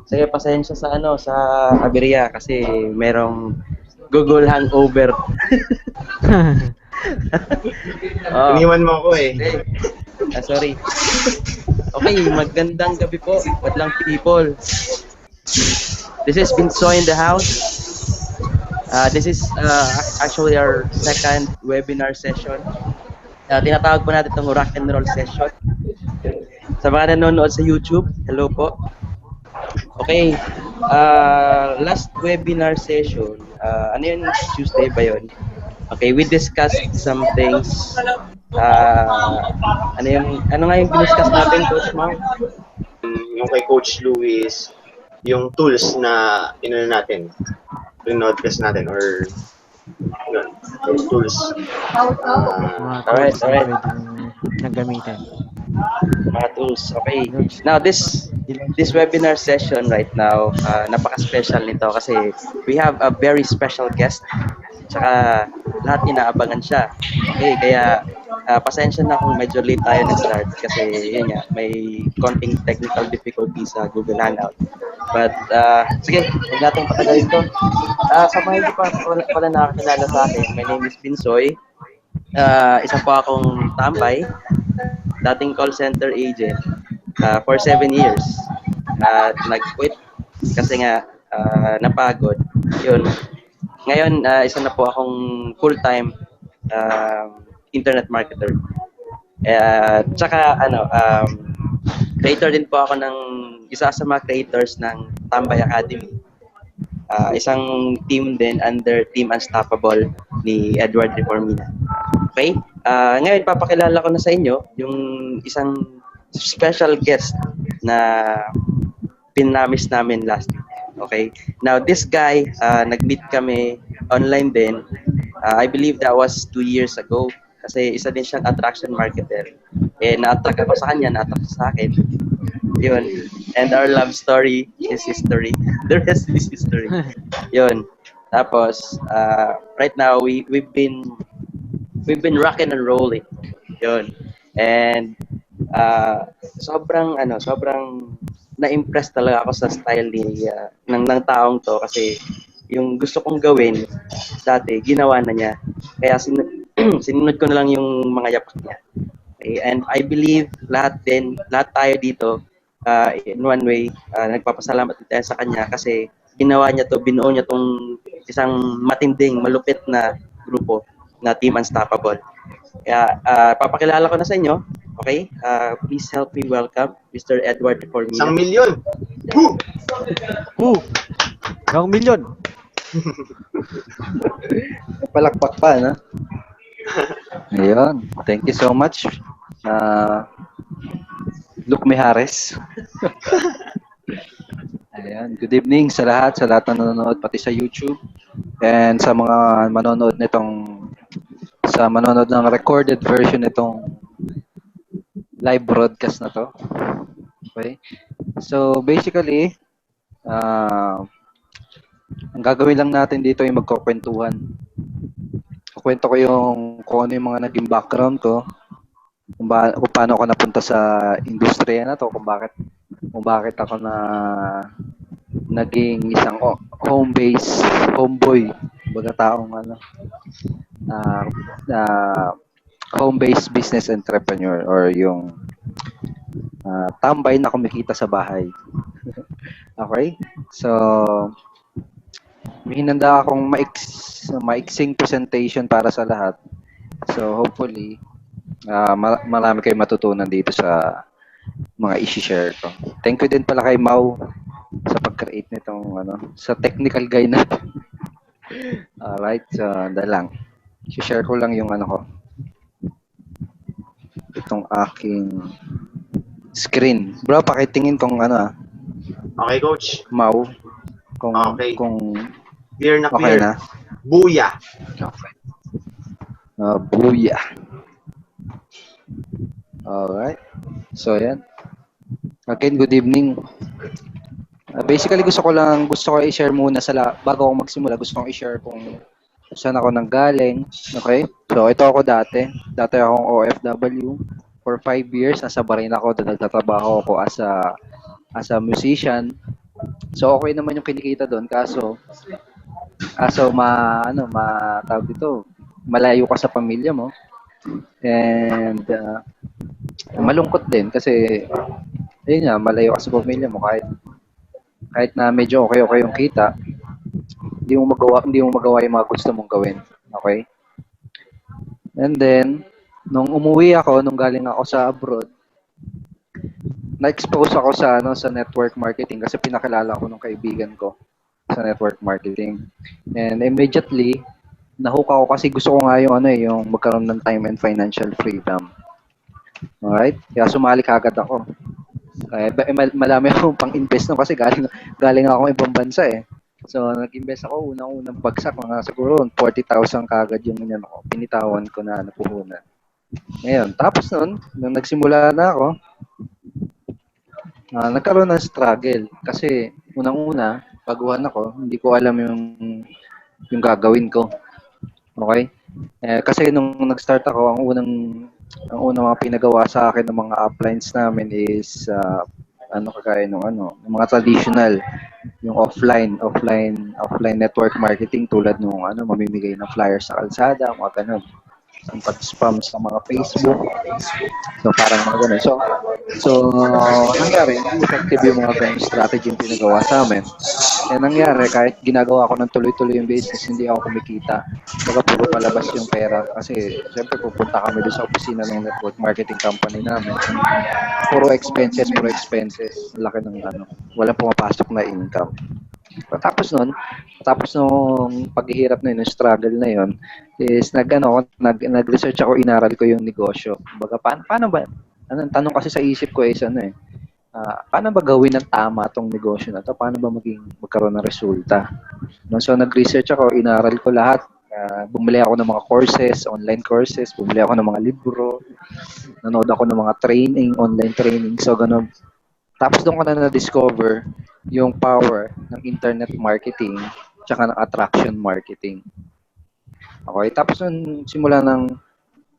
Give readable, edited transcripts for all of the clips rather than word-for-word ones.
Sige, pasensya sa sa aberya kasi merong Google hangover. Oh, Iniwan mo ako eh. okay. Sorry. Okay, magandang gabi po, madlang people. This is Binsoy in the house. This is actually our second webinar session. Tinatawag po natin itong rock and roll session. Sa mga nanonood sa YouTube, hello po. Okay, last webinar session, ano yun, Tuesday ba yun? Okay, we discussed some things. Ano nga yung discuss natin, Coach Mang? Yung kay Coach Luis, yung tools na natin, pinodcast natin, or yun, yung tools. Alright. Na gamitin. Mga tools, okay. Now, this webinar session right now, napaka-special nito kasi we have a very special guest. Tsaka lahat inaabangan siya. Okay, kaya pasensya na kung medyo late tayo nag-start kasi yun nga, may konting technical difficulty sa Google Hangout. But sige, huwag natin patagalin to. Sa mga hindi pa pala nakakilala sa akin, my name is Binsoy. Isa po akong tambay, dating call center agent for 7 years. Nag-quit kasi nga napagod. Yun. Ngayon, isa na po akong full-time internet marketer. Tsaka, creator din po ako ng isa sa mga creators ng Tambay Academy. Isang team din under Team Unstoppable ni Edward Reformina. Okay? Ngayon, papakilala ko na sa inyo yung isang special guest na pinamis namin last week. Okay? Now, this guy, nag-meet kami online din. I believe that was 2 years ago. Kasi isa din siyang attraction marketer. Na-attract ako sa kanya, na-attract sa akin. Yun. And our love story is history. The rest is history. Yun. Tapos, right now, we've been rocking and rolling. Yun. And, sobrang na-impress talaga ako sa style ng taong to kasi yung gusto kong gawin dati, ginawa na niya. Kaya sinunod ko na lang yung mga yapak niya. Okay? And I believe lahat tayo dito, in one way, nagpapasalamat din tayo sa kanya kasi ginawa niya to, binuo niya tong isang matinding, malupit na grupo na Team Unstoppable. Kaya papakilala ko na sa inyo. Okay? Please help me welcome Mr. Edward Reformina. 1 milyon! Woo! 1 milyon! Palakpak pa, no? Ayun. Thank you so much. Luke Mijares. Ayan. Good evening sa lahat na nanonood, pati sa YouTube. And sa mga manonood ng recorded version nitong live broadcast na to. Okay? So, basically, ang gagawin lang natin dito ay magkukwentuhan. Kukwento ko kung ano yung mga naging background ko, kung paano ako napunta sa industriya na to, kung bakit ako naging isang homeboy, baga taong home-based business entrepreneur, or yung tambay na kumikita sa bahay. Okay? So, may hinanda akong maiksing presentation para sa lahat. So, hopefully, marami kayong matutunan dito sa mga i-share ko. Thank you din pala kay Mau sa pag-create nitong sa technical guy na. Alright, so dahil lang. I-share ko lang yung itong aking screen. Bro, pakitingin kung Okay, Coach. Mau. Okay. Kung Clear na okay clear. na. Buya! Okay. Buya. Alright. So, yan. Again, good evening. Basically, gusto ko i-share muna bago ako magsimula, gusto kong i-share kung saan ako nanggaling. Okay? So, ito ako dati. Dati akong OFW. For 5 years, nasa Bahrain ako. Nagtatrabaho ako as a musician. So okay naman yung kinikita doon kaso tawag dito, malayo ka sa pamilya mo and malungkot din kasi ayun nga, malayo ka sa pamilya mo kahit na medyo okay yung kita, hindi mo magawa yung mga gusto mong gawin. Okay? And then nung umuwi ako, nung galing ako sa abroad, na-expose ako sa network marketing kasi pinakilala ko nung kaibigan ko sa network marketing. And immediately, nahook ako kasi gusto ko nga yung magkaroon ng time and financial freedom. Alright? Kaya sumali kagad ako. Malami akong pang-invest no kasi galing ako ibang bansa eh. So, nag-invest ako unang bagsak, mga siguro 40,000 kagad yung pinitawan ko na napuhunan. Ngayon, tapos nun, nung nagsimula na ako, nagkaroon ng struggle kasi unang-una, baguhan ako, hindi ko alam yung gagawin ko. Okay? Kasi nung nag-start ako, ang unang mga pinagawa sa akin ng mga uplines namin is kagaya ng mga traditional, yung offline network marketing tulad nung mamimigay ng flyers sa kalsada, mga ganun. Ang pag-spam sa mga Facebook. So, parang mga ganun. So, nangyari, hindi effective yung mga ganun strategy yung pinagawa sa amin. Nangyari, kahit ginagawa ko ng tuloy-tuloy yung business, hindi ako kumikita. Baga puro palabas yung pera. Kasi, syempre, pupunta kami doon sa opisina ng network marketing company namin. Puro expenses. Laki ng walang pumapasok na income. Tapos nung paghihirap na yun, yung struggle na yun, is nag-research ako, inaral ko yung negosyo. Baga, paano ba? Tanong kasi sa isip ko is paano ba gawin ng tama tong negosyo na to? Paano ba magkaroon ng resulta? No? So nag-research ako, inaral ko lahat. Bumili ako ng mga courses, online courses, bumili ako ng mga libro, nanood ako ng mga online training. So ganun. Tapos doon ko na na-discover yung power ng internet marketing tsaka ng attraction marketing. Okay, tapos nung simula ng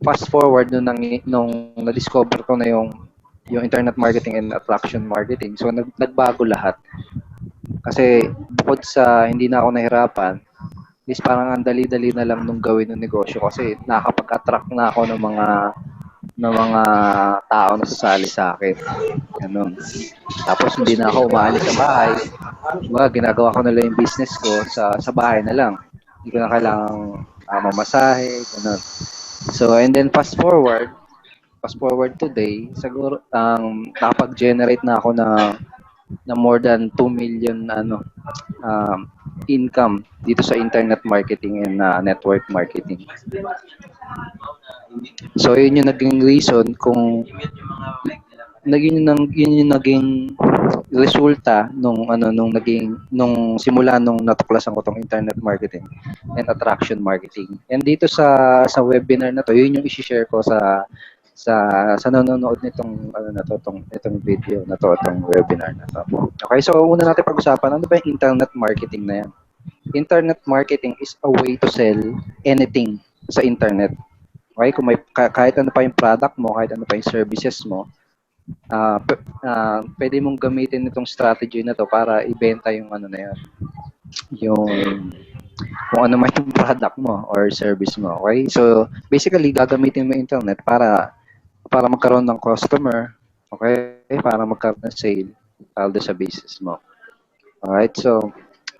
fast forward nung na-discover ko na yung internet marketing and attraction marketing. So nagbago lahat. Kasi bukod sa hindi na ako nahirapan, is parang ang dali-dali na lang nung gawin ng negosyo kasi nakakapag-attract na ako ng mga tao na sasali sa akin. Ganun. Tapos hindi na ako umaalis sa bahay. Ginagawa ko na lang yung business ko sa bahay na lang. Hindi ko na kailangang mamasahe, ganun. So, and then fast forward today, siguro nakapag-generate na ako na more than 2 million income dito sa internet marketing and network marketing. So, yun yung naging reason kung yun yung naging resulta nung simula nung natuklasan ko tong internet marketing and attraction marketing. And dito sa webinar na to, yun yung i-share ko sa nanonood nitong itong video na to, itong webinar na to. Okay, so una natin pag-usapan, ano ba yung internet marketing na yan? Internet marketing is a way to sell anything sa internet. Okay, kung kahit ano pa yung product mo, kahit ano pa yung services mo, pwede mong gamitin itong strategy na to para ibenta yung na yan. Yung kung ano man yung product mo or service mo. Okay? So, basically, gagamitin mo internet para magkaroon ng customer, okay? Para magkaroon ng sale sa business mo. Alright? So,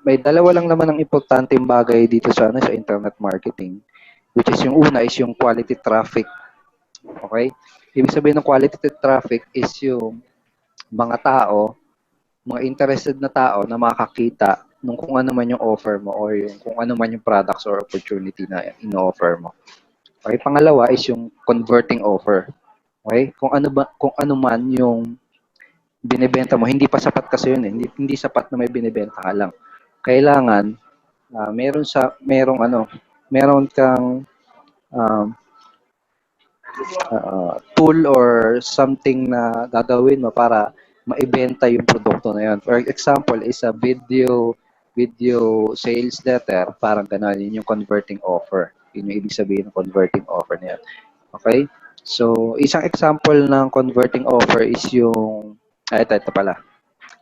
may dalawa lang naman ang importanteng bagay dito sa internet marketing, which is yung una is yung quality traffic. Okay? Ibig sabihin ng quality traffic is yung mga interested na tao na makakita nung kung ano man yung offer mo or yung kung ano man yung products or opportunity na ino-offer mo. Okay? Pangalawa is yung converting offer. Okay? Kung ano man yung binebenta mo, hindi pa sapat kasi yun eh. Hindi sapat na may binebenta ka lang. Kailangan meron kang tool or something na gagawin mo para maibenta yung produkto na yun. For example, is a video sales letter, parang gano'n, yun yung converting offer. Yun yung ibig sabihin ng converting offer na yun. Okay? So, isang example ng converting offer is yung, ito pala.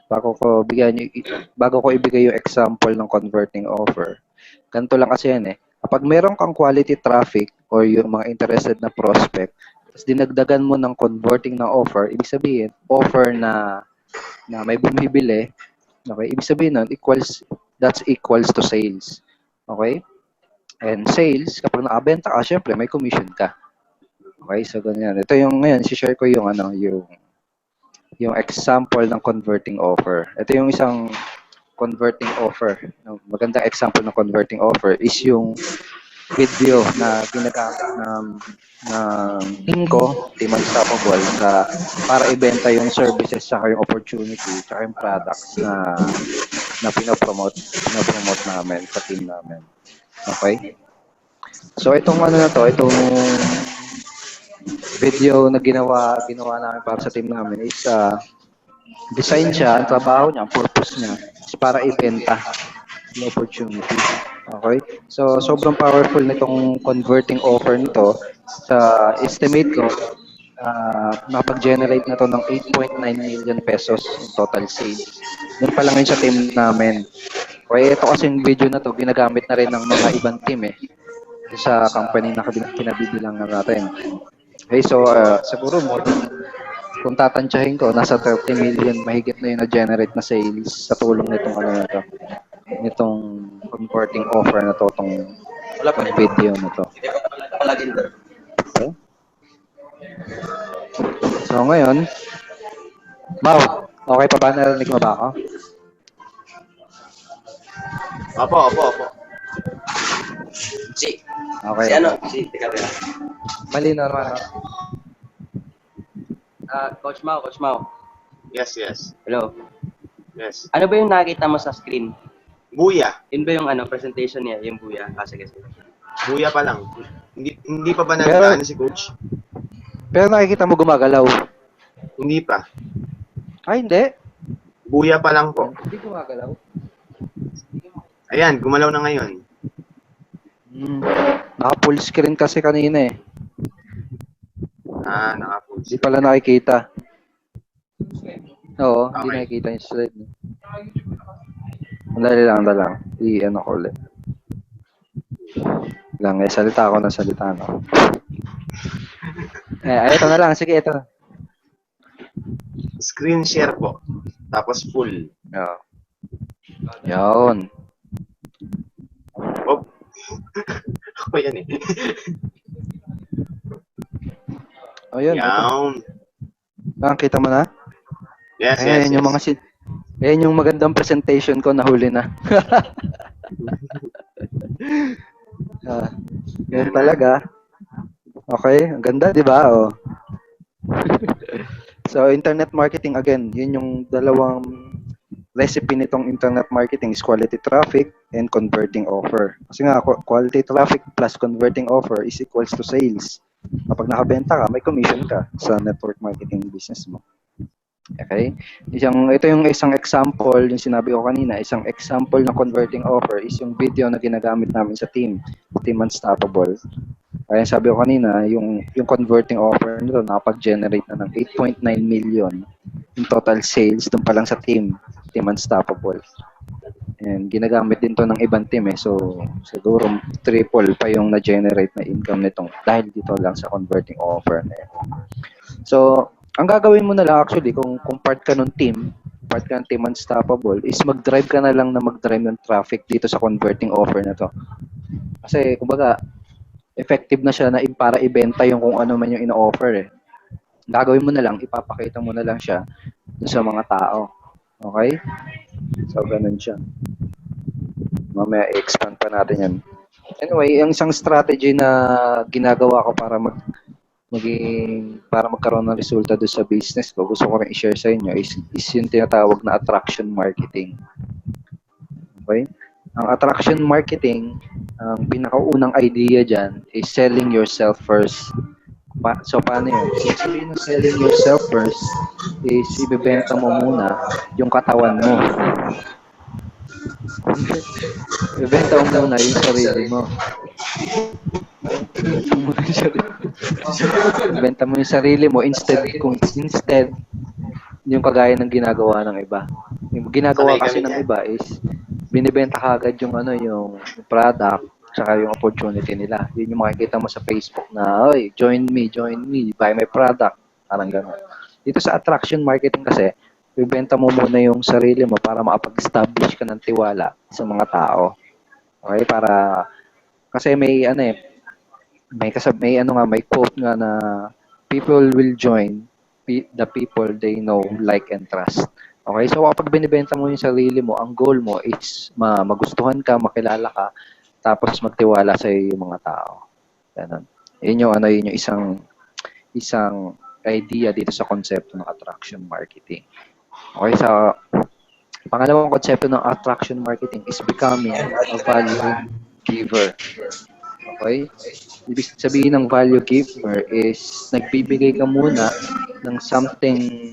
bago ko ibigay yung example ng converting offer. Ganito lang kasi yan eh. Kapag meron kang quality traffic or yung mga interested na prospect, tapos dinagdagan mo ng converting na offer, ibig sabihin, offer na may bumibili, okay? Ibig sabihin nun, that's equals to sales. Okay? And sales, kapag nakabenta ka, syempre may commission ka. Okay? So, ganyan. Ito yung, ngayon, share ko yung, yung example ng converting offer. Ito yung isang converting offer. Magandang example ng converting offer is yung video na ginagamit ng team ko, Team Unstoppable, para ibenta yung services saka yung opportunity saka yung products na pinopromote namin sa team namin. Okay? So itong itong video na ginawa namin para sa team namin is design siya, ang trabaho niya, ang purpose niya is para ibenta yung opportunity. Okay? So, sobrang powerful nitong converting offer nito. Sa estimate ko, nakapag-generate na to ng 8.9 million pesos in total sales. Yun pa lang yun sa team namin. Okay, ito kasi yung video na to, ginagamit na rin ng mga ibang team eh. Sa company na kinabibilang natin. Okay, so siguro mo, kung tatantyahin ko, nasa 30 million mahigit na yun na-generate na sales sa tulong nitong nitong converting offer na to, itong video na to. Okay? So ngayon, Mau, okay pa ba? Narinig mo ba ako? Opo. Si Okay. teka ba? Mali na naman. Coach Mau. Yes. Hello. Yes. Ano ba yung nakita mo sa screen? Buya. Yun ba yung presentation niya, yung buya? Sige. Buya pa lang. Hindi pa ba nagkaan si coach? Pero nakikita mo gumagalaw. Hindi pa. Ay, hindi. Buya pa lang po. Hindi gumagalaw. Ayan, gumalaw na ngayon. Naka full screen kasi kanina eh. Naka-full. Hindi pala nakikita. Oo, hindi Okay. nakikita yung slide. Dali lang. I-ano ko ulit. Salita ako ng salita, no? Ito na lang. Sige, ito. Screen share po. Tapos full. Oo. Yun. Oh. Ako yan eh. O, yun. Yan. Kita mo na? Yes. Yung mga Ayan yung magandang presentation ko, nahuli na. Yan talaga. Okay, ang ganda, di ba? Oh. So, internet marketing, again, yun yung dalawang recipe nitong internet marketing is quality traffic and converting offer. Kasi nga, quality traffic plus converting offer is equals to sales. Kapag nakabenta ka, may commission ka sa network marketing business mo. Okay? Ito yung isang example, yung sinabi ko kanina, isang example ng converting offer is yung video na ginagamit namin sa Team Unstoppable. Kaya sabi ko kanina, yung converting offer nito nakapag-generate na ng 8.9 million in total sales doon pa lang sa Team Unstoppable. And ginagamit din to ng ibang team eh. So, siguro triple pa yung na-generate na income nitong dahil dito lang sa converting offer na yun. So, ang gagawin mo na lang actually, kung part ka ng team Unstoppable, is mag-drive ka na lang na mag-drive ng traffic dito sa converting offer na to. Kasi, kumbaga, effective na siya na para ibenta yung kung ano man yung ino-offer eh. Gagawin mo na lang, ipapakita mo na lang siya sa mga tao. Okay? So, ganun siya. Mamaya i-expand pa natin yan. Anyway, yung isang strategy na ginagawa ko para magkaroon ng resulta doon sa business ko, gusto ko rin i-share sa inyo is yung tinatawag na attraction marketing. Okay? Ang attraction marketing, ang pinakaunang idea dyan is selling yourself first. So, paano yun? Sabihin ng selling yourself first is ibibenta mo muna yung katawan mo. Ibibenta mo muna yung sarili mo. Ibenta mo yung sarili mo instead yung kagaya ng ginagawa ng iba. Yung ginagawa Sanay kasi kami ng dyan. iba is binibenta kagad yung yung product tsaka yung opportunity nila. Yun yung makikita mo sa Facebook na, oy, join me, buy my product. Parang gano'n. Dito sa attraction marketing kasi, bibenta mo muna yung sarili mo para makapag-establish ka ng tiwala sa mga tao. Okay? Para, kasi may quote nga na people will join the people they know, like, and trust. Okay? So, kapag binibenta mo yung sarili mo, ang goal mo is magustuhan ka, makilala ka, tapos magtiwala sa iyo yung mga tao. Ganun. Yun yung isang idea dito sa konsepto ng attraction marketing. Okay, sa pangalawang konsepto ng attraction marketing is becoming a value giver. Okay? Ibig sabihin ng value giver is nagbibigay ka muna ng something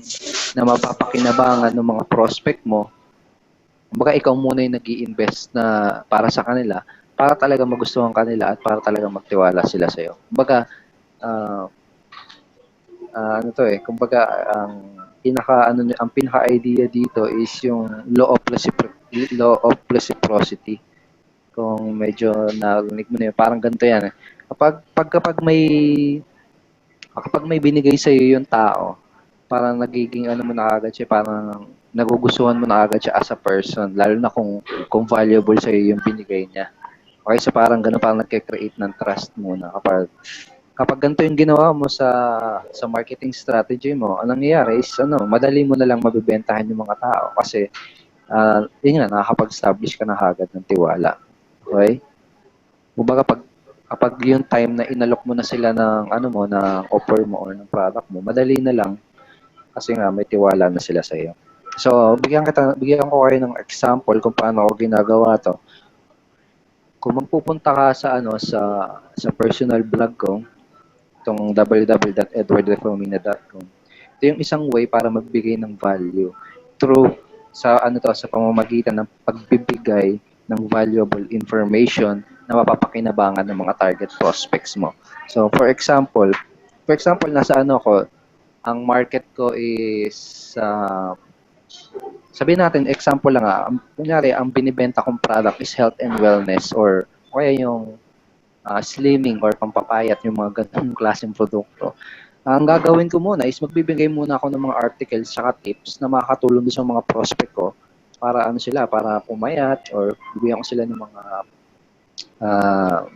na mapapakinabangan ng mga prospect mo. Kumbaga ikaw muna yung nag-i-invest na para sa kanila, para talaga magustuhan kanila at para talaga magtiwala sila sa iyo. Kumbaga kumbaga ang pinaka-idea dito is yung law of reciprocity. Kung medyo narinig mo na yun, parang ganito yan eh. Kapag may binigay sa iyo yung tao, parang nagiging mo na agad siya, parang nagugustuhan mo na agad siya as a person, lalo na kung valuable sa iyo yung binigay niya. Okay, so parang gano'n, parang nagke-create ng trust muna. Kapag ganito yung ginawa mo sa marketing strategy mo, anong nangyayari is madali mo na lang mabibentahan yung mga tao kasi yun nga, nakakapag-establish ka na agad ng tiwala. Okay? Kumbaga kapag yung time na inalok mo na sila ng ng offer mo or ng product mo, madali na lang kasi nga may tiwala na sila sa iyo. So, bigyan ko kayo ng example kung paano ako ginagawa to. Kung magpupunta ka sa personal blog ko, itong www.edwardreformina.com, ito yung isang way para magbigay ng value through sa pamamagitan ng pagbibigay ng valuable information na mapapakinabangan ng mga target prospects mo. So, for example, nasa ang market ko is sabihin natin, example lang kunyari, ang binibenta kong product is health and wellness or kaya yung slimming or pampapayat, yung mga ganung klaseng produkto. Ang gagawin ko muna is magbibigay muna ako ng mga articles saka tips na makakatulong sa mga prospect ko para para pumayat or bigyan ko sila ng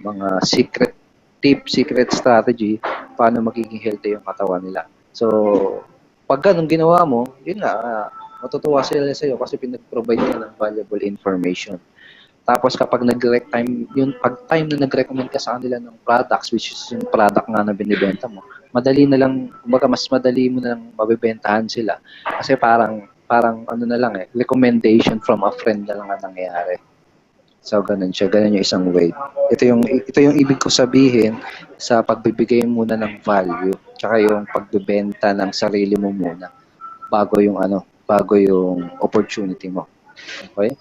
mga secret strategy paano magiging healthy yung katawan nila. So, pag ganun ginawa mo, yun nga, matutuwa sila sa iyo kasi pinag-provide ka ng valuable information. Tapos kapag time na nag-recommend ka sa kanila ng products, which is yung product nga na binibenta mo, madali na lang, kumbaga mas madali mo na lang mabibentahan sila. Kasi parang na lang recommendation from a friend na lang ang nangyayari. So, ganun siya. Ganun yung isang way. Ito yung ibig ko sabihin sa pagbibigay muna ng value, tsaka yung pagbibenta ng sarili mo muna bago yung opportunity mo. Okay?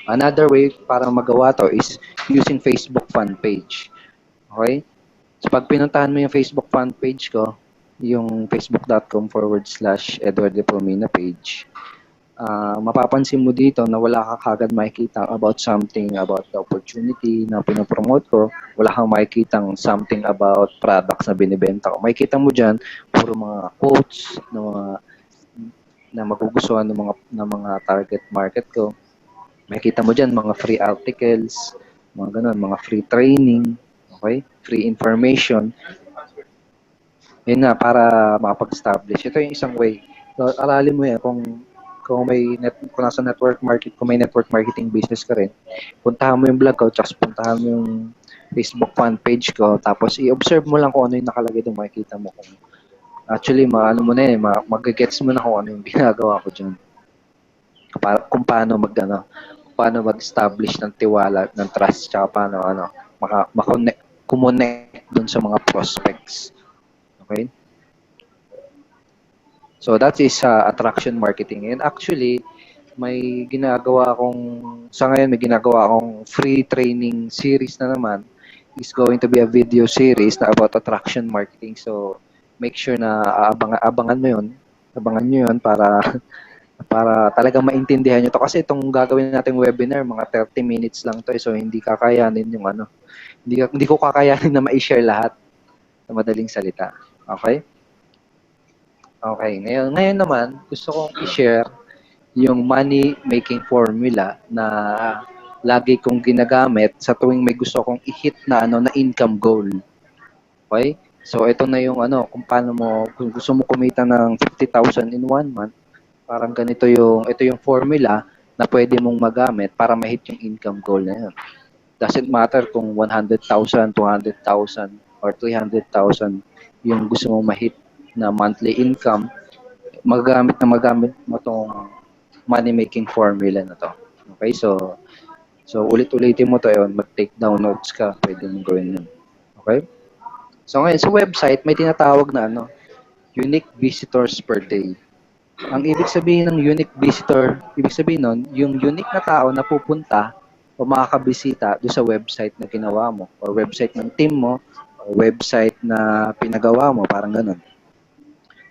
Another way para magawa to is using Facebook fan page. Okay? So, pag pinuntahan mo yung Facebook fan page ko, yung facebook.com/Edward Reformina page, mapapansin mo dito na wala ka kagad makikita about something about the opportunity na pinopromote ko. Wala kang makikitang something about products na binibenta ko. Makikita mo dyan, puro mga quotes na magugustuhan ng mga target market ko. Makikita mo dyan mga free articles, mga ganun, mga free training, okay? Free information. Yun nga, para makapag-establish. Ito yung isang way. So, aralin mo yan kung nasa network marketing business ka rin, puntahan mo yung blog ko, tapos puntahan mo yung Facebook fan page ko, tapos i-observe mo lang kung ano yung nakalagay doon, makikita mo actually, mag-gets mo na kung ano yung ginagawa ko dyan. Kung paano mag-establish ng tiwala, ng trust, tsaka paano kumonect dun sa mga prospects. Okay? So that is attraction marketing. And actually, may ginagawa akong free training series na naman. Is going to be a video series na about attraction marketing. So make sure na abangan mo yun. Abangan nyo yun para para talagang maintindihan nyo to. Kasi itong gagawin nating webinar, mga 30 minutes lang to. So, hindi kakayanin yung ano. Hindi ko kakayanin na ma-share lahat sa madaling salita. Okay? Okay. Ngayon naman, gusto kong i-share yung money making formula na lagi kong ginagamit sa tuwing may gusto kong i-hit na na income goal. Okay? So ito na yung kung paano mo kung gusto mo kumita ng 50,000 in 1 month, parang ito yung formula na pwede mong magamit para ma-hit yung income goal na yun. Doesn't matter kung 100,000, 200,000 or 300,000 yung gusto mong ma-hit na monthly income, magamit mo tong money making formula na to. Okay? So ulit-ulitin mo to yon, mag-take down notes ka, pwede mong gawin yun. Okay? So ngayon sa website may tinatawag na unique visitors per day. Ang ibig sabihin ng unique visitor, ibig sabihin nun, yung unique na tao na pupunta o makakabisita do sa website na ginawa mo or website ng team mo or website na pinagawa mo, parang ganun.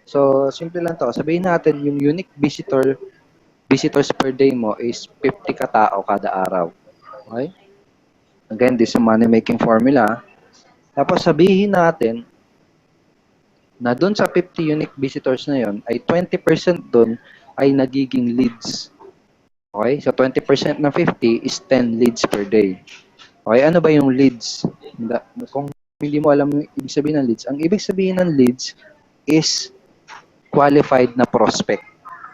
So simple lang to. Sabihin natin yung unique visitors per day mo is 50 katao kada araw. Okay? Again, this is money making formula. Tapos sabihin natin na doon sa 50 unique visitors na yon ay 20% doon ay nagiging leads. Okay? So 20% ng 50 is 10 leads per day. Okay? Ano ba yung leads? Kung hindi mo alam yung ibig sabihin ng leads, ang ibig sabihin ng leads is qualified na prospect.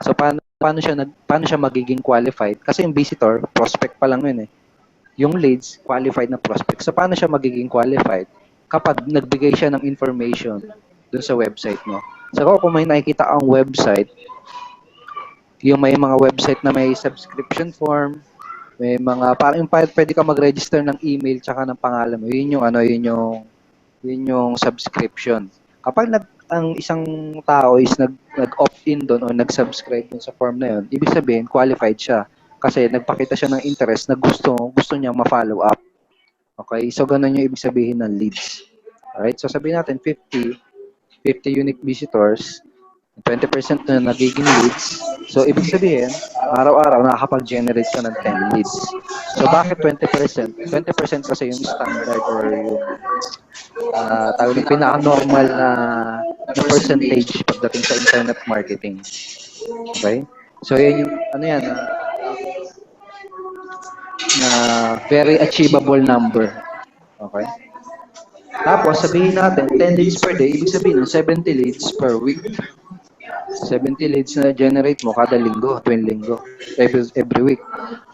So paano siya magiging qualified? Kasi yung visitor, prospect pa lang yun eh. Yung leads, qualified na prospect. So paano siya magiging qualified? Kapag nagbigay siya ng information dun sa website mo. So kung may nakikita ang website, yung may mga website na may subscription form, may mga parang pwede ka mag-register ng email tsaka ng pangalan mo. Yun yung subscription. Kapag ang isang tao is nag-opt-in doon o nag-subscribe dun sa form na yun, ibig sabihin qualified siya kasi nagpakita siya ng interest na gusto niya ma-follow up. Okay? So ganun yung ibig sabihin ng leads. Alright? So sabihin natin 50 unique visitors, 20% na nagiging leads. So, ibig sabihin, araw-araw nakakapag-generate ka ng 10 leads. So, bakit 20%? 20% kasi yung standard or yung tawag yung pinaka-normal na percentage pagdating sa internet marketing. Okay? So, yun yung, na very achievable number. Okay? Tapos, sabihin natin, 10 leads per day, ibig sabihin, 70 leads per week. 70 leads na generate mo kada linggo, tuwing linggo, every week.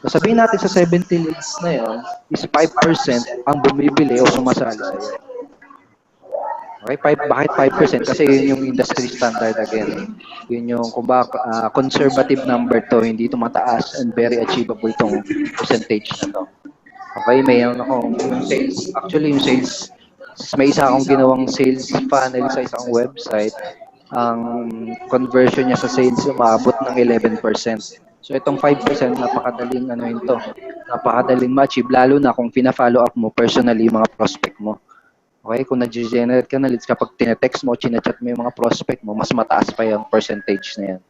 So, sabihin natin sa 70 leads na yun, is 5% ang bumibili o sumasali sa'yo. Okay, bakit 5%? Kasi yun yung industry standard again. Yun yung, conservative number to, hindi ito mataas and very achievable itong percentage na to. Okay, mayroon akong yung sales. Actually, yung sales, may isa akong ginawang sales funnel sa isang website. Ang conversion niya sa sales umabot ng 11%. So itong 5% napakadaling napakadaling ma-achieve lalo na kung pina-follow up mo personally yung mga prospect mo. Okay, kung nag-generate ka na leads kapag tinetext mo, chinachat mo yung mga prospect mo, mas mataas pa yung percentage na yan.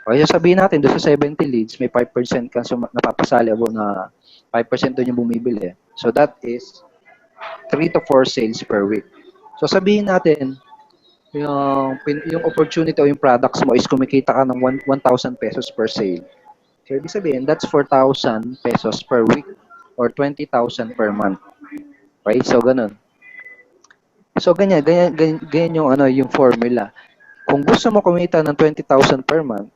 Okay, so sabihin natin doon sa 70 leads, may 5% ka napapasali o na 5% doon yung bumibili. So that is 3 to 4 sales per week. So sabihin natin yung opportunity o yung products mo is kumikita ka ng 1,000 pesos per sale. So, ibig sabihin, that's 4,000 pesos per week or 20,000 per month. Okay? So, ganun. So, ganyan yung formula. Kung gusto mo kumita ng 20,000 per month,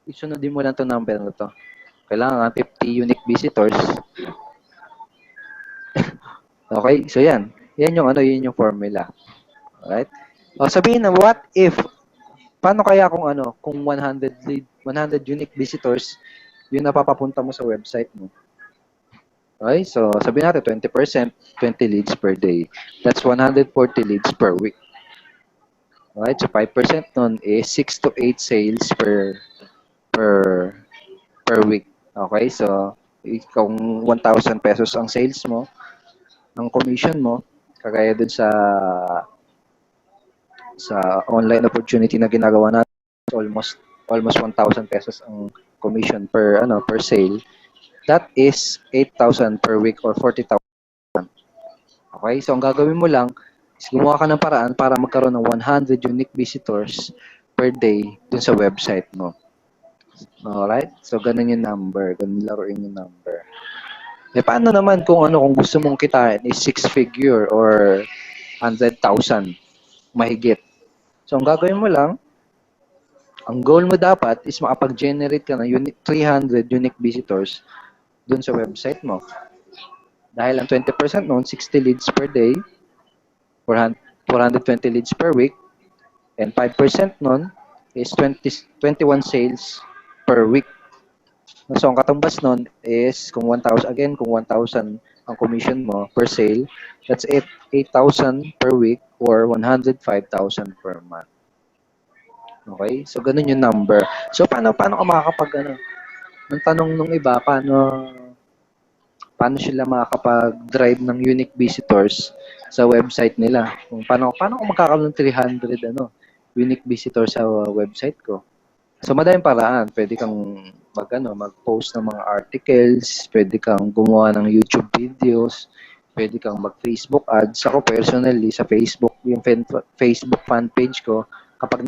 isunodin mo lang itong number na to. Kailangan 50 unique visitors. Okay? So, yan. Yan yung formula. Alright? O sabihin na, what if, paano kaya kung 100 unique visitors, yung napapapunta mo sa website mo? Okay? So, sabihin natin, 20%, 20 leads per day. That's 140 leads per week. Alright? So, 5% nun is 6 to 8 sales per week. Okay? So, kung 1,000 pesos ang sales mo, ang commission mo, kagaya dun sa sa online opportunity na ginagawa natin, almost 1,000 pesos ang commission per sale. That is 8,000 per week or 40,000. Okay? So ang gagawin mo lang is gumawa ka ng paraan para magkaroon ng 100 unique visitors per day dun sa website mo. Alright? So ganun yung number. Ganun laruin yung number. Eh paano naman kung gusto mong kitain is 6-figure or 100,000 mahigit. So ang gagawin mo lang, ang goal mo dapat is makapag-generate ka ng 300 unique visitors dun sa website mo. Dahil ang 20% noon, 60 leads per day, 420 leads per week, and 5% noon is 21 sales per week. So, ang katumbas noon is, kung 1,000 ang commission mo per sale, that's 8,000 per week or 105,000 per month. Okay? So, ganun yung number. So, paano ka makakapag, ang tanong nung iba, paano sila makakapag-drive ng unique visitors sa website nila? Kung paano ko magkakaroon ng 300 unique visitors sa website ko? So madaming paraan, pwede kang mag-post ng mga articles, pwede kang gumawa ng YouTube videos, pwede kang mag-Facebook ads. Ako personally sa Facebook, yung Facebook fan page ko, kapag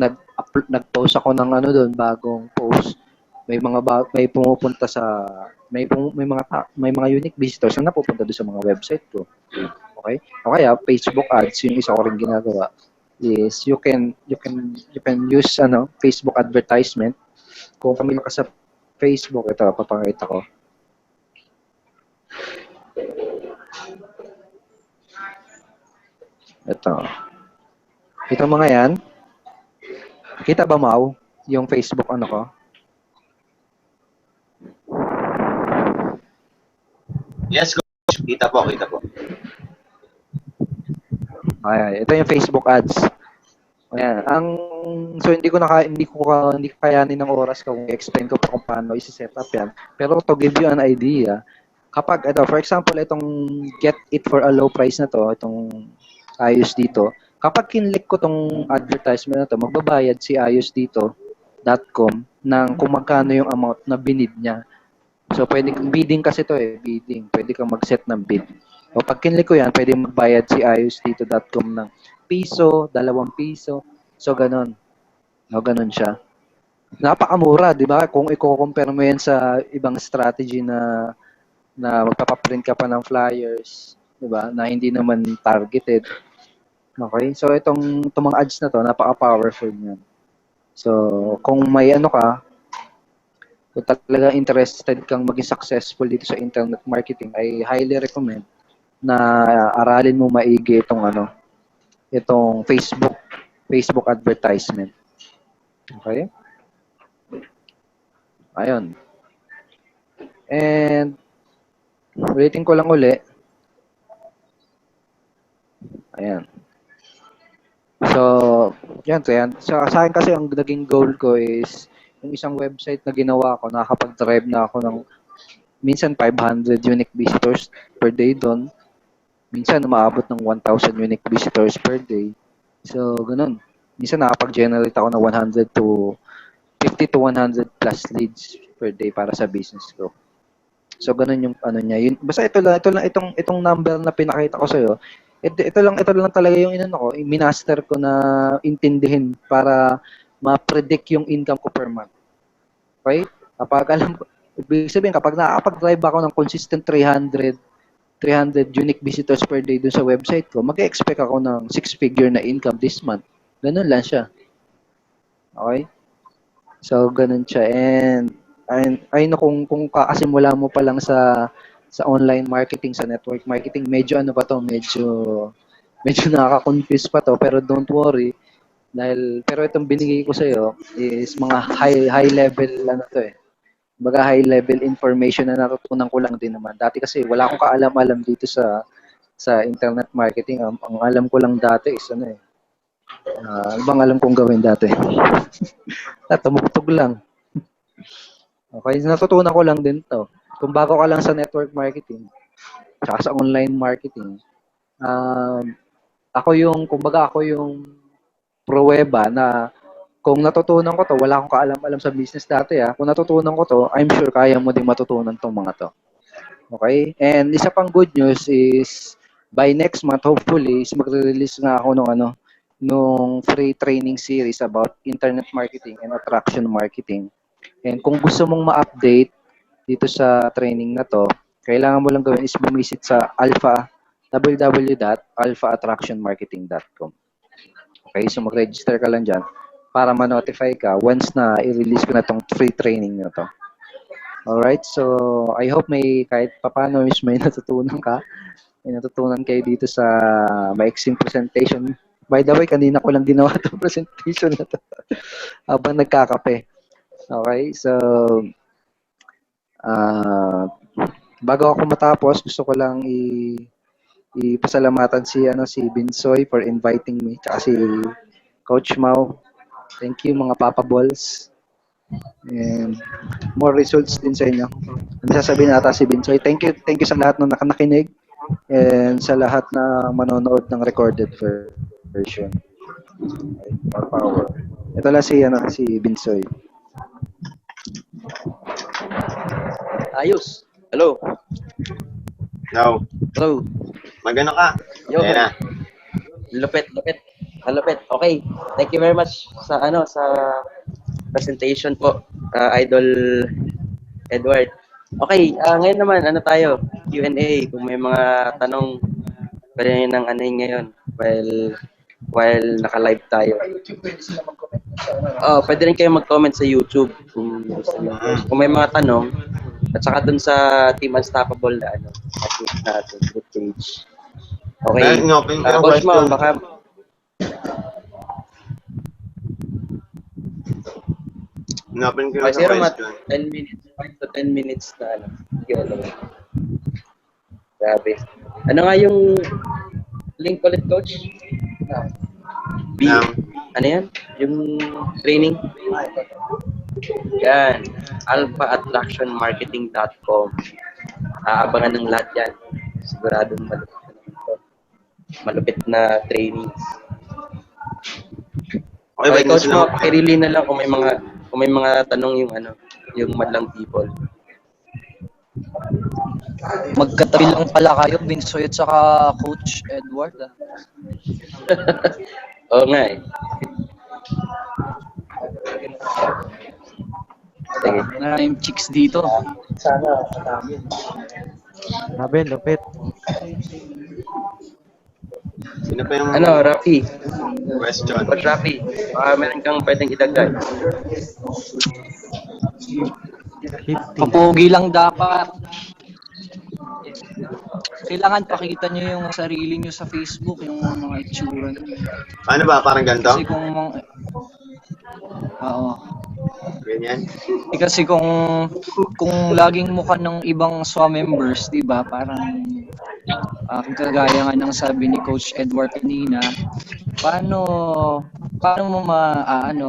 nag-post ako ng doon, bagong post, may pumupunta sa may mga unique visitors na napupunta doon sa mga website ko. Okay? O kaya Facebook ads, yung isa ko rin ginagawa is you can use Facebook advertisement. Kung familiar ka sa Facebook, ito papakita ko. Ito mga yan. Kita ba, Mau, yung Facebook ko? Yes, coach. Kita po. Ay, ito yung Facebook ads. Ayan. So hindi ko kayanin ng oras kung i-explain ko pa kung paano i-set up yan. Pero to give you an idea, kapag for example, itong get it for a low price na to, itong ayos dito, kapag kinlik ko tong advertisement na to, magbabayad si ayosdito.com ng kung magkano yung amount na binid niya. So, pwede bidding kasi to bidding. Pwede kang mag-set ng bid. O pag kinlik ko yan, pwede magbayad si ayosdito.com ng piso, 2 piso. So, ganun. No, ganun siya. Napakamura, di ba? Kung i-compare mo yan sa ibang strategy na magpapaprint ka pa ng flyers, di ba? Na hindi naman targeted. Okay? So, itong mga ads na to, napaka-powerful niyan. So, kung may kung talaga interested kang maging successful dito sa internet marketing, I highly recommend na aralin mo maigi itong Facebook advertisement. Okay? Ayun. And rating ko lang uli. Ayan. So, yan. So, sa akin kasi ang naging goal ko is yung isang website na ginawa ko, nakakapag-drive na ako ng minsan 500 unique visitors per day doon. Minsan umaabot ng 1,000 unique visitors per day. So, ganun. Minsan nakapag-generate ako ng 100 to 50 to 100 plus leads per day para sa business ko. So, ganun yung niya. Basta itong number na pinakita ko sa'yo, ito lang talaga yung minaster ko na intindihin para ma-predict yung income ko per month. Okay? Ibig sabihin, kapag nakakapag-drive ako ng consistent 300 unique visitors per day dun sa website ko, mag-expect ako ng 6-figure na income this month. Ganun lang siya. Okay? So, ganun siya. And I know kung kakasimula mo pa lang sa online marketing, sa network marketing, medyo nakaka-confuse pa to, pero don't worry. Pero itong binigay ko sa'yo is mga high level Baga high level information na natutunan ko lang din naman. Dati kasi wala akong kaalam-alam dito sa internet marketing. Ang alam ko lang dati is ano bang alam kong gawin dati? Tumugtog lang. Okay, natutunan ko lang din to. Kung bago ka lang sa network marketing, tsaka sa online marketing, ako yung pruweba na kung natutunan ko to, wala akong kaalam-alam sa business dati kung natutunan ko to, I'm sure kaya mo din matutunan tong mga to. Okay? And isa pang good news is by next month, hopefully, is magre-release nga ako nung free training series about internet marketing and attraction marketing. And kung gusto mong ma-update dito sa training na to, kailangan mo lang gawin is bumisit sa www.alphaattractionmarketing.com. Okay, so mag-register ka lang dyan para ma-notify ka once na i-release ko na tong free training na to. Alright, so I hope kahit papano is may natutunan kayo dito sa maiksing presentation. By the way, kanina ko lang ginawa itong presentation na to habang nagkakape. Okay, so bago ako matapos, gusto ko lang ipasalamatan si Binsoy for inviting me, tsaka si Coach Mau. Thank you mga Papa Balls. And more results din sa inyo. Ano sasabihin nata si Binsoy? Thank you sa lahat na nakinig and sa lahat na manonood ng recorded version. More power. Ito lang si Binsoy. Ayos. Hello. No. Hello. Magano ka? Yo. Ayan na. Lupit. Okay. Thank you very much sa presentation po, Idol Edward. Okay, ngayon naman tayo? Q&A. Kung may mga tanong pwede nang ngayon while naka-live tayo. Pwede rin kayo mag-comment sa YouTube kung gusto niyo. Kung may mga tanong at saka dun sa Team Unstoppable na natin, group page. Okay. Coach Mo, baka Open ko na zero mat question. 10 minutes, 5 to 10 minutes na Grabe. Ano nga yung link ulit, Coach? Ano yan? Yung training? Yan. alphaattractionmarketing.com. Aabangan ng lahat yan. Siguradong malupit na trainings. Okay, Coach Mo, pakirili na lang kung may mga tanong yung madlang people. Magkatabi lang pala kayo, Binsoy at saka Coach Edward. Oo nga eh. Sige. Maraming chicks dito. Sana madami. Sabi, lupit. Sino pa yung Rafi? question? Coach Rafi, meron kang pwedeng idagdag. Papogi lang dapat. Kailangan pakita nyo yung sarili nyo sa Facebook, yung mga itsura nyo. Ano ba? Parang ganito? Kasi oo. Ganyan? Kasi kung laging mukha ng ibang SWA members, di ba, parang kagaya nga ng sabi ni Coach Edward kanina, paano mo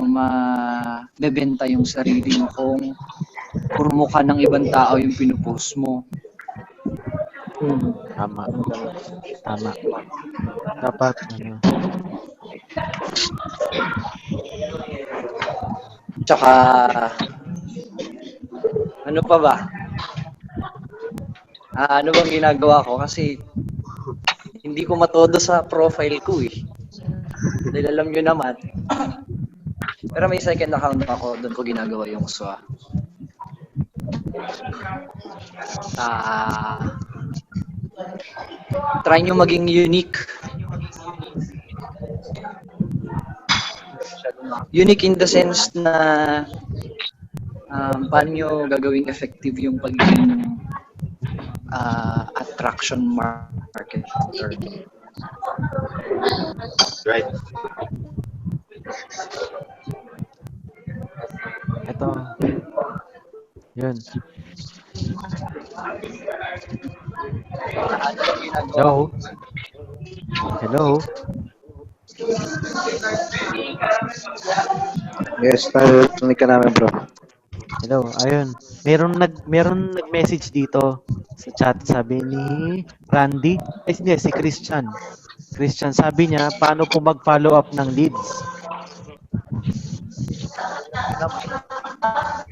mabebenta yung sarili mo kung puro mukha ng ibang tao yung pinupost mo? Tama. Dapat, Tsaka, ano pa ba? Ano bang ginagawa ko? Kasi, hindi ko matodo sa profile ko eh. Dahil alam nyo naman. Pero may second account ako, doon ko ginagawa yung SWA. Try nyo maging unique. Unique in the sense na paano nyo gagawing effective yung pagiging attraction marketer. Right. ito. Yun. Hello? Yes, narinig ka namin, bro. Hello, ayun. Meron nag-message dito sa chat, sabi ni Randy, hindi, si Christian. Christian, sabi niya, paano po mag-follow up ng leads?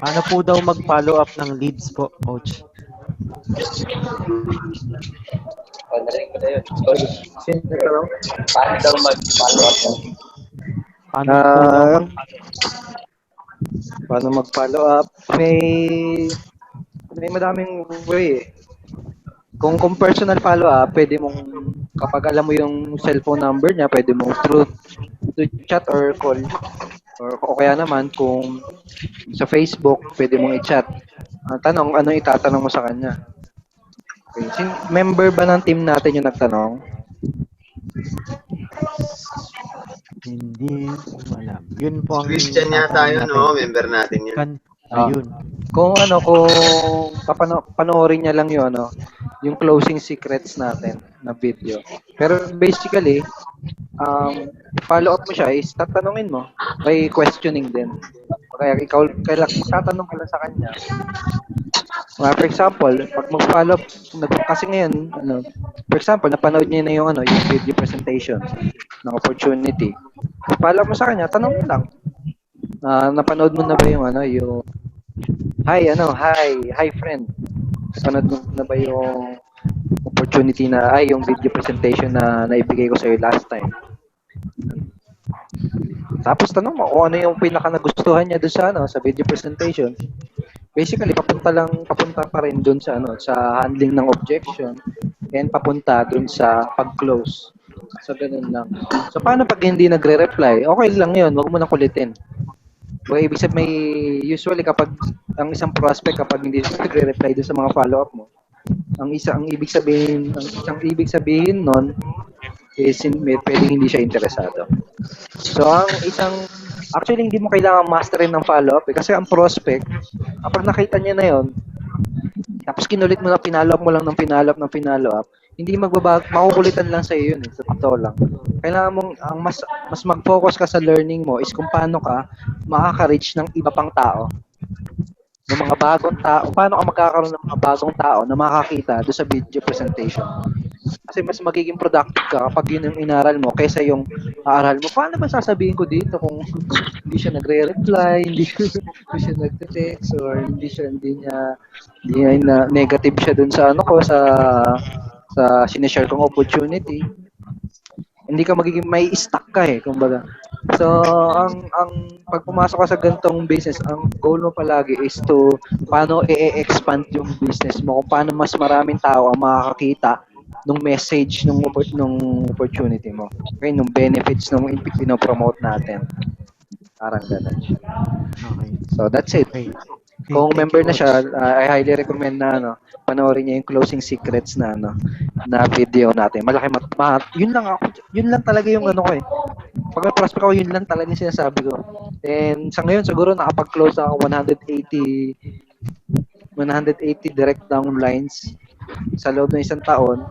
Paano po daw mag-follow up ng leads po, coach? Narinig ko na yun. Coach, paano daw mag-follow up? Paano po daw Ah, paano mag-follow up? May madaming way eh. Kung personal follow up, pwede mong kapag alam mo yung cellphone number niya, pwede mong through chat or call. O kaya naman kung sa Facebook, pwede mong i-chat. Tanong, ano itatanong mo sa kanya? Okay. Member ba ng team natin yung nagtanong? Hindi ko alam. Yun po ang Christian yata yun, natin. no? Member natin yun. Ayun. Kung panoorin niya lang yun, yung closing secrets natin na video. Pero basically, follow up mo siya is tatanungin mo by questioning din. Kaya ikaw, magtatanong ka lang sa kanya. For example, pag mag-follow up, kasi ngayon, for example, napanood niya na yung video presentation ng opportunity. Follow up mo sa kanya, tanongin lang. Napanood mo na ba yung hi friend. Napanood mo na ba yung opportunity yung video presentation na naibigay ko sa iyo last time? Tapos tanong mo kung ano yung pinaka nagustuhan niya doon sa video presentation. Basically, papunta pa rin doon sa handling ng objection and papunta doon sa pag-close. So, ganun lang. So, paano pag hindi nagre-reply? Okay lang yun. Huwag mo na kulitin. Ibig sabihin, usually kapag ang isang prospect kapag hindi nagre-reply doon sa mga follow-up mo, ang ibig sabihin nun is pwedeng hindi siya interesado. So, actually, hindi mo kailangan masterin ng follow-up kasi ang prospect, kapag nakita niya na yon, tapos kinulit mo na pinalo-up mo lang ng pinalo-up, hindi magbabago, makukulitan lang sa iyo yun, sa totoo lang. Kailangan mong mas mag-focus ka sa learning mo is kung paano ka makaka-reach ng iba pang tao. Ng mga bagong tao, paano ka magkakaroon ng mga bagong tao na makakita doon sa video presentation. Kasi mas magiging productive ka kapag yun yung inaral mo kaysa yung aaral mo. Paano ba sasabihin ko dito kung hindi siya nagre-reply, hindi siya nagte-text, or hindi niya na negative siya dun sa sa sinishare kong opportunity. Hindi ka magiging may stuck ka kumbaga. So, ang pag pumasok ka sa ganitong business, ang goal mo palagi is to paano i-expand yung business mo, kung paano mas maraming tao ang makakakita nung message nung opportunity mo. Okay, nung benefits nung pinopromote natin. Parang ganun siya. Okay. So, that's it. Okay. Kung member na siya, I highly recommend na panoorin niya yung closing secrets na video natin. Malaki yun lang talaga yung ko eh. Pag may prospect ako, yun lang talaga yung sinasabi ko. And sa ngayon siguro nakapag-close ako 180 direct downlines sa loob ng isang taon.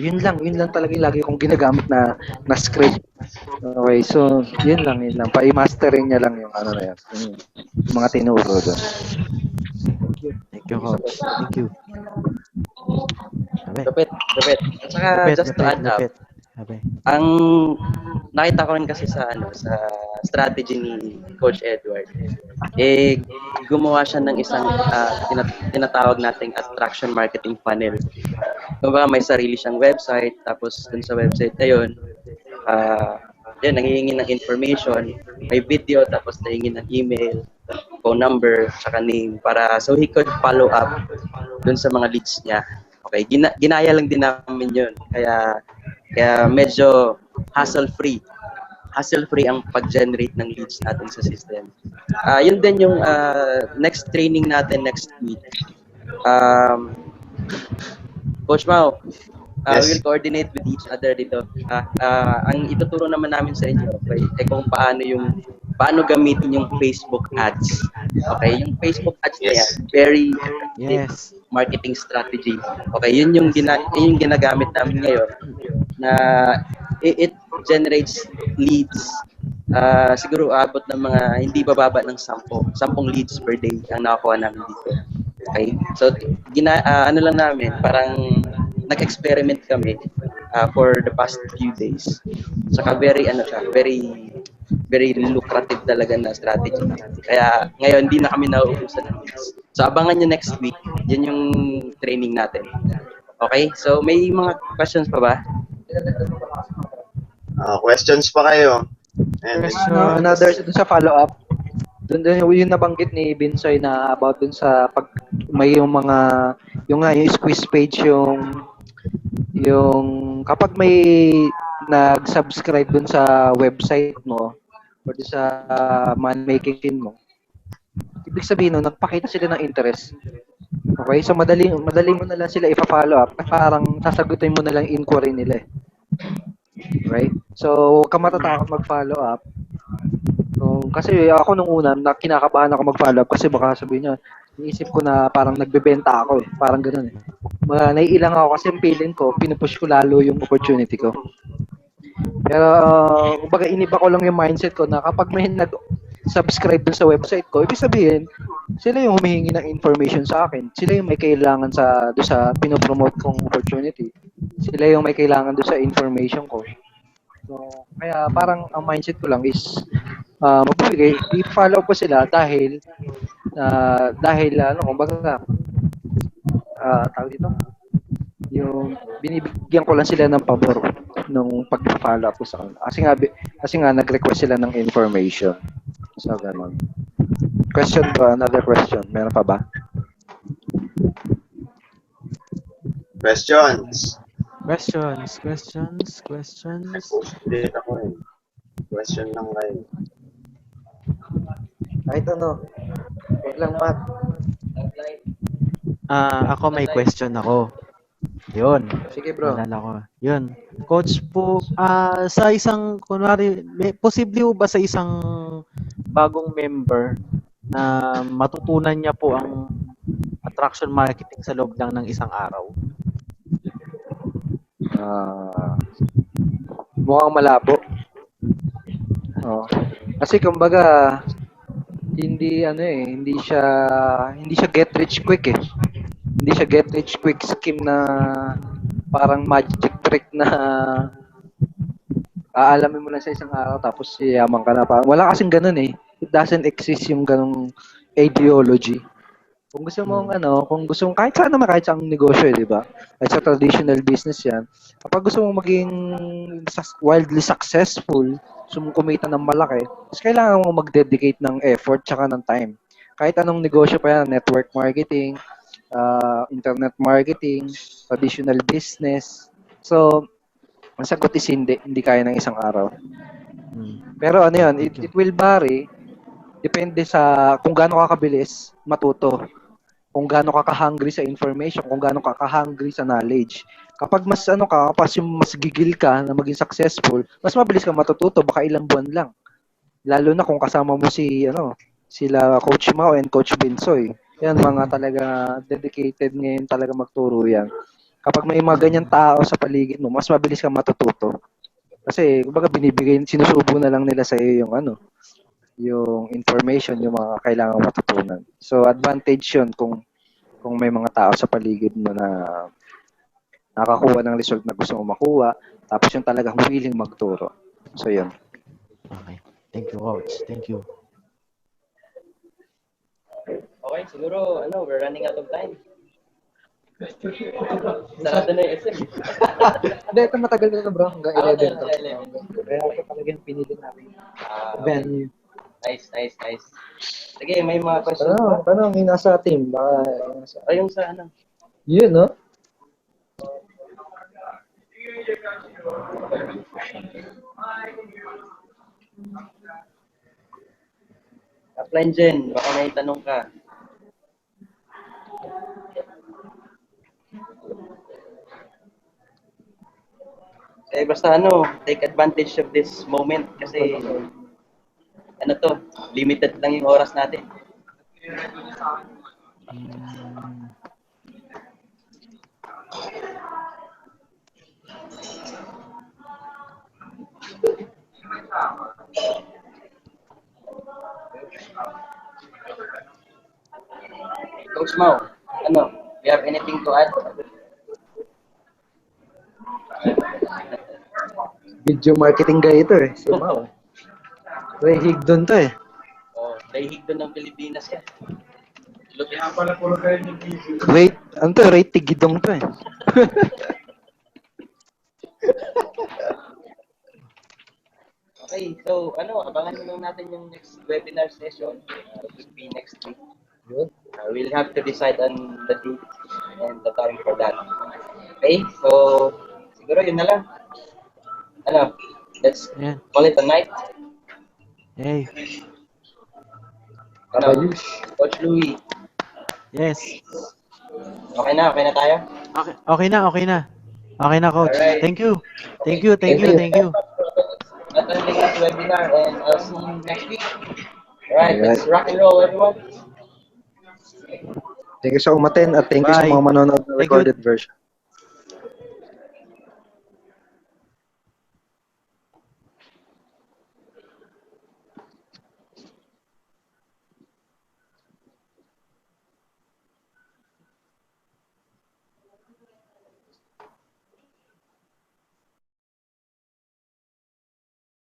Yun lang talaga yung lagi kong ginagamit na script. Okay, so yun lang. Pa-mastering niya lang yung yung mga tinuro doon. Thank you, coach. Thank you. Lupit. At saka, just to add up, ang nakita ko rin kasi sa strategy ni Coach Edward, gumawa siya ng isang tinatawag nating attraction marketing funnel. Kumbaga may sarili siyang website, tapos dun sa website na yun, nangihingi ng information, may video, tapos nahingi ng email, phone number, saka name, so he could follow up dun sa mga leads niya. Okay, ginaya lang din namin yun. Kaya medyo hassle-free ang pag-generate ng leads natin sa system. Yun din yung next training natin next week. Coach Mau, Yes. we will coordinate with each other dito. Ang ituturo naman namin sa inyo kung paano gamitin yung Facebook ads. Okay, yung Facebook ads na yan, very effective marketing strategy. Okay, yun yung ginagamit namin ngayon na it generates leads. Siguro abot ng mga hindi bababa ng 10 leads per day ang nakakuha namin dito. Okay, so lang namin, parang nag-experiment kami for the past few days. Saka very very lucrative talaga na strategy. Kaya ngayon, hindi na kami nauubusan ng leads. So, abangan nyo next week. Yan yung training natin. Okay? So, may mga questions pa ba? Questions pa kayo? And Another dun sa follow-up, dun yung nabanggit ni Binsoy na about dun sa pag may yung mga yung squeeze page yung kapag may nag-subscribe dun sa website mo or dun sa man-making pin mo, ibig sabihin nun, nagpakita sila ng interest. Okay? So, madali mo na lang sila ipa-follow up. Parang sasagutin mo na lang inquiry nila eh. Right? So, huwag ka matatakot mag-follow up. Kasi ako nung una, kinakabahan ako mag-follow up kasi baka sabihin niya, iniisip ko na parang nagbebenta ako eh. Parang gano'n eh. Naiilang ako kasi yung feeling ko, pinupush ko lalo yung opportunity ko. Pero, kumbaga iniba ko lang yung mindset ko na kapag may nag-subscribe dun sa website ko, ibig sabihin, sila yung humihingi ng information sa akin. Sila yung may kailangan doon sa pinopromote kong opportunity. Sila yung may kailangan doon sa information ko. So, kaya parang ang mindset ko lang is magbibigay, i-follow ko sila dahil kumbaga tawag dito, yung binibigyan ko lang sila ng pabor nung pag-follow up ko sa kanila. Kasi nga nag-request sila ng information. So, ganun. Question pa, another question. Meron pa ba? questions. Date ako rin. Question lang kayo. Kahit ano. Wait lang, Matt. Ako may question ako. Yun. Sige, bro. Naalala ko. Yun. Coach po, sa isang, kunwari, posible ba sa isang bagong member na matutunan niya po ang attraction marketing sa loob lang ng isang araw? Mukhang malabo. Kasi kumbaga hindi siya get rich quick eh. Hindi siya get rich quick scheme na parang magic trick na aalamin mo lang sa isang araw tapos yaman ka na. Wala kasing ganun eh. It doesn't exist yung ganung ideology. Kung gusto mong kahit saan naman, kahit saang negosyo, di ba? Kahit sa traditional business yan. Kapag gusto mong maging wildly successful, gusto mong kumita ng malaki, mas kailangan mong mag-dedicate ng effort tsaka ng time. Kahit anong negosyo pa yan, network marketing, internet marketing, traditional business. So, ang sagot is hindi kaya ng isang araw. Pero ano yan, it will vary. Depende sa kung gaano ka kabilis matuto. Kung gaano ka ka-hungry sa information, kung gaano ka ka-hungry sa knowledge. Kapag mas mas gigil ka na maging successful, mas mabilis ka matututo, baka ilang buwan lang. Lalo na kung kasama mo sila Coach Mao and Coach Binsoy. Yan, mga talaga dedicated ngayon talaga magturo yan. Kapag may mga ganyan tao sa paligid mo, mas mabilis ka matututo. Kasi, kumbaga sinusubo na lang nila sa iyo yung information, yung mga kailangan matutunan. So, advantage yun kung may mga tao sa paligid mo na nakakuha ng result na gusto mo makuha, tapos yung talagang willing magturo. So, yun. Okay. Thank you, Coach. Thank you. Okay, siguro, we're running out of time. Sarado na yung SM. Hindi, ito matagal na bro. Hanggang 11 to. 11. Kaya ito talagang pinili namin. Venue. Nice. Sige, may mga questions pa. Paano ang nasa team? Yung sa Yun, no? Upline Jen, baka may tanong ka. Basta take advantage of this moment kasi limited lang yung oras natin. Coach Mau, you have anything to add? Video marketing guy ito eh. Si Mao. Ray Higdon to eh. Oh, Ray Higdon ng Pilipinas yan. Wait, ano to? Ray Tigidong to eh. Okay, so abangan nyo lang natin yung next webinar session. It will be next week. We'll have to decide on the date and the time for that. Okay, so siguro yun na lang. Let's Yan. call it a night. Hey. Coach Louie, Yes. okay na tayo? Okay na. Okay na, coach. Alright. Thank you. Thank you. Attending this webinar and I'll see you next week. Alright, let's rock and roll, everyone. Thank you sa umaten at thank you sa Bye. mga manonood ng Thank you. recorded version.